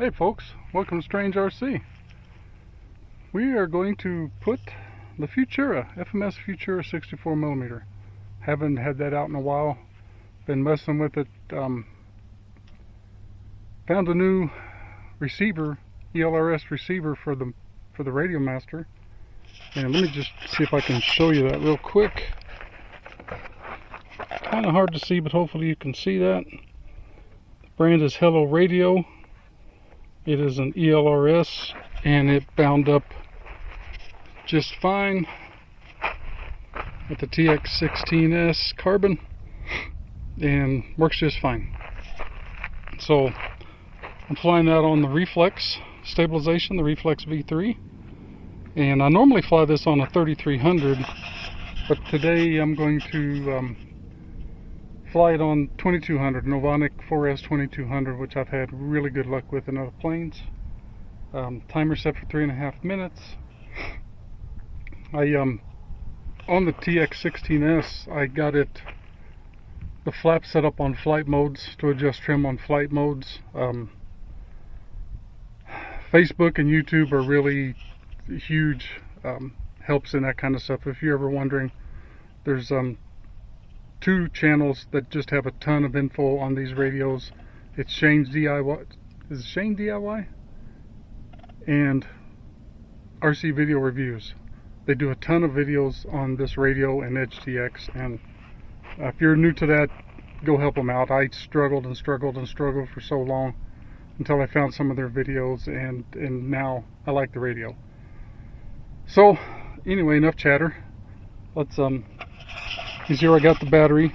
Hey folks, welcome to Strange RC. We are going to put the Futura, FMS Futura 64mm. Haven't had that out in a while. Been messing with it. Found a new receiver, ELRS receiver for the Radiomaster. And let me just see if I can show you that real quick. Kind of hard to see, but hopefully you can see that. The brand is HelloRadio. It is an ELRS and it bound up just fine with the TX16s carbon and works just fine. So I'm flying that on the reflex stabilization, the Reflex V3, and I normally fly this on a 3300, but today I'm going to fly it on 2200, Novonic 4S 2200, which I've had really good luck with in other planes. Timer set for 3.5 minutes. On the TX16s, I got it, the flap set up on flight modes to adjust trim on flight modes. Facebook and YouTube are really huge helps in that kind of stuff. If you're ever wondering, there's two channels that just have a ton of info on these radios. It's Shane's DIY, is it Shane DIY? And RC Video Reviews. They do a ton of videos on this radio and EdgeTX, and if you're new to that, go help them out. I struggled and struggled and struggled for so long until I found some of their videos, and now I like the radio. So anyway, enough chatter. Let's you see where I got the battery.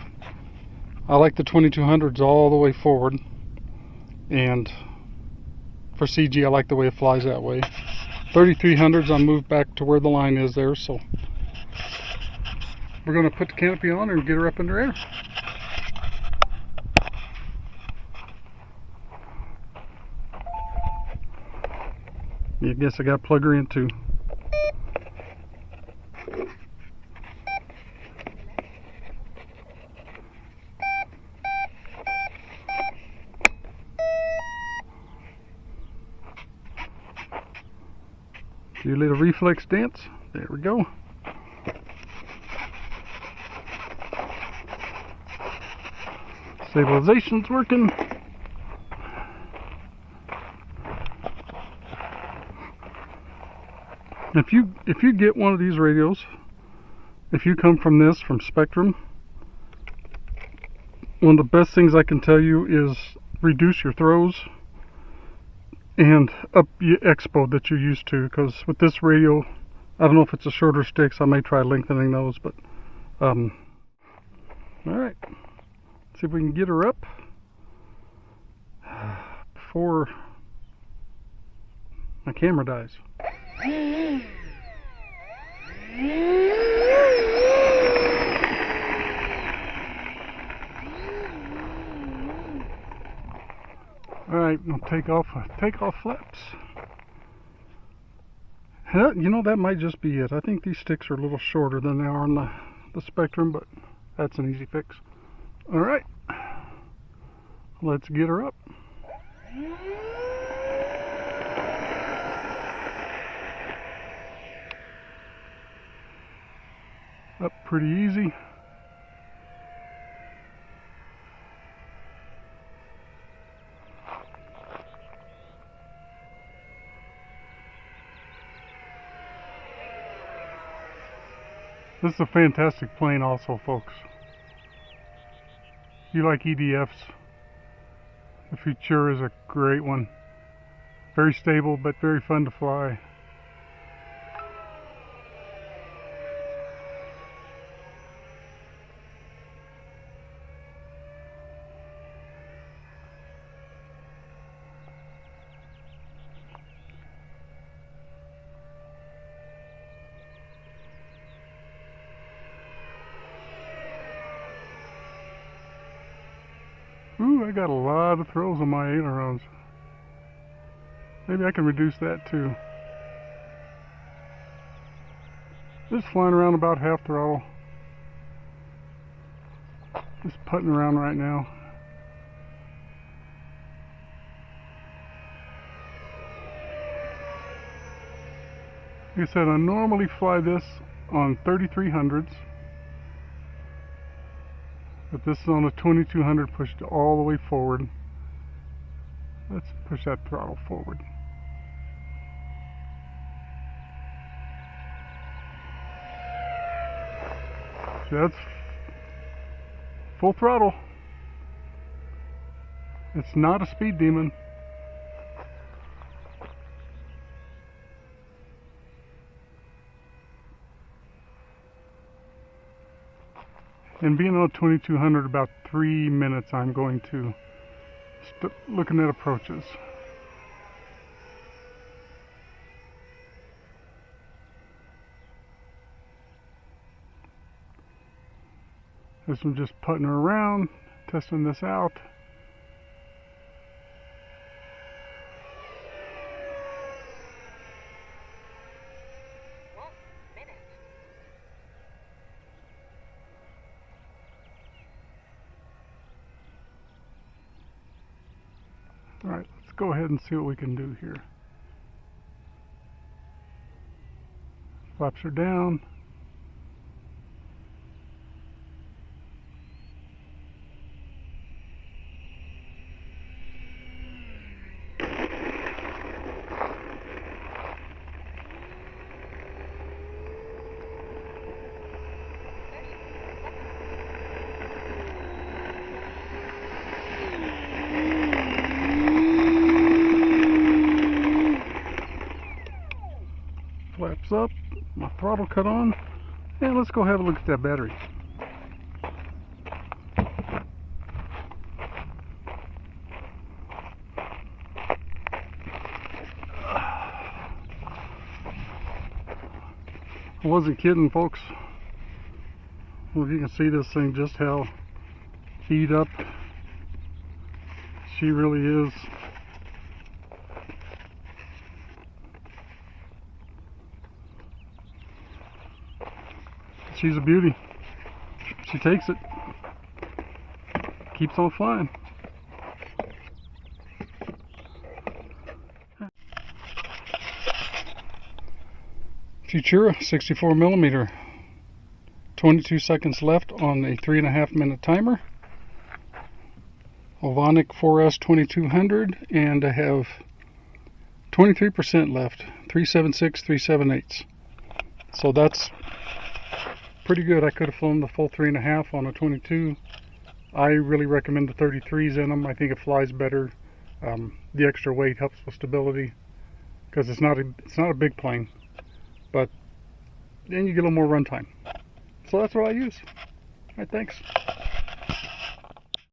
I like the 2200s all the way forward, and for CG I like the way it flies that way. 3300s I moved back to where the line is there, so we're going to put the canopy on and get her up in the air. I guess I got to plug her in too. Do a little reflex dance. There we go. Stabilization's working. If you get one of these radios, if you come from Spectrum, one of the best things I can tell you is reduce your throws and up your expo that you're used to, because with this radio, I don't know if it's a shorter sticks, I may try lengthening those, but alright, see if we can get her up before my camera dies. Alright, I'll take off flaps. You know, that might just be it. I think these sticks are a little shorter than they are on the Spectrum, but that's an easy fix. Alright, let's get her up. Up pretty easy. This is a fantastic plane also, folks. If you like EDFs, the Futura is a great one. Very stable, but very fun to fly. Ooh, I got a lot of throws on my ailerons. Maybe I can reduce that too. Just flying around about half throttle. Just putting around right now. Like I said, I normally fly this on 3300s, but this is on a 2200 pushed all the way forward. Let's push that throttle forward. So that's full throttle. It's not a speed demon. And being on 2200 about 3 minutes, I'm going to looking at approaches. This one's just putting her around, testing this out. Alright, let's go ahead and see what we can do here. Flaps her down. Flaps up, my throttle cut on, and let's go have a look at that battery. I wasn't kidding, folks. Well, if you can see this thing, just how beat up she really is. She's a beauty. She takes it. Keeps on flying. Futura 64mm. 22 seconds left on a 3.5 minute timer. Ovonic 4S 2200, and I have 23% left. 376, 378. So that's pretty good. I could have flown the full 3.5 on a 22. I really recommend the 33s in them. I think it flies better. The extra weight helps with stability because it's not a big plane, but then you get a little more runtime. So that's what I use. All right, thanks.